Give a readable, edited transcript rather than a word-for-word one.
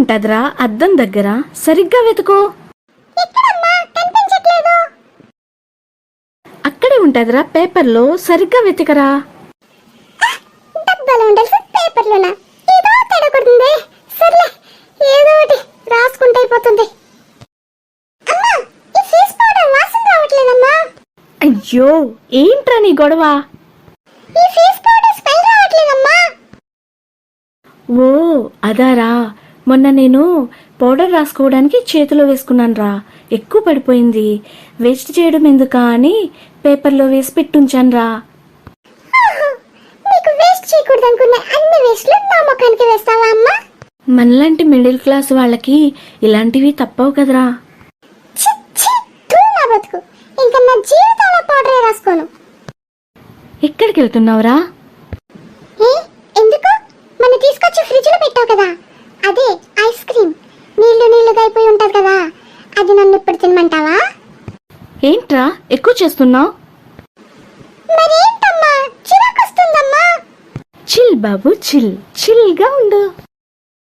ఉంటదిరా అద్దం దగ్గర? సరిగ్గా వెతుకో. అక్కడే ఉంటదిరా పేపర్లో, సరిగ్గా వెతికరా. అయ్యో, ఏంట్రా నీ గొడవ? ఓ అదారా, మొన్న నేను పౌడర్ రాసుకోవడానికి చేతిలో వేసుకున్నాను రా, ఎక్కువ పడిపోయింది. వేస్ట్ చేయడం ఎందుకా అని పేపర్లో వేసి పెట్టుంచాను రా. మనలాంటి మిడిల్ క్లాస్ వాళ్ళకి ఇలాంటివి తప్పవు కదరా. ఎక్కడికి వెళ్తున్నావురా? ఎందుకు? మన తీసుకొచ్చి ఫ్రిడ్జ్ లో పెట్టావు కదా, అదే ఐస్ క్రీమ్ నీళ్లుగా అయిపోయి ఉంటది కదా, అది నన్ను ఇప్పుడు తినమంటావా? ఏంట్రా ఎక్కువ చేస్తున్నావు? మరేంటమ్మా, చిరాకొస్తుందమ్మా. చిల్ బాబు, చిల్ గా ఉండు.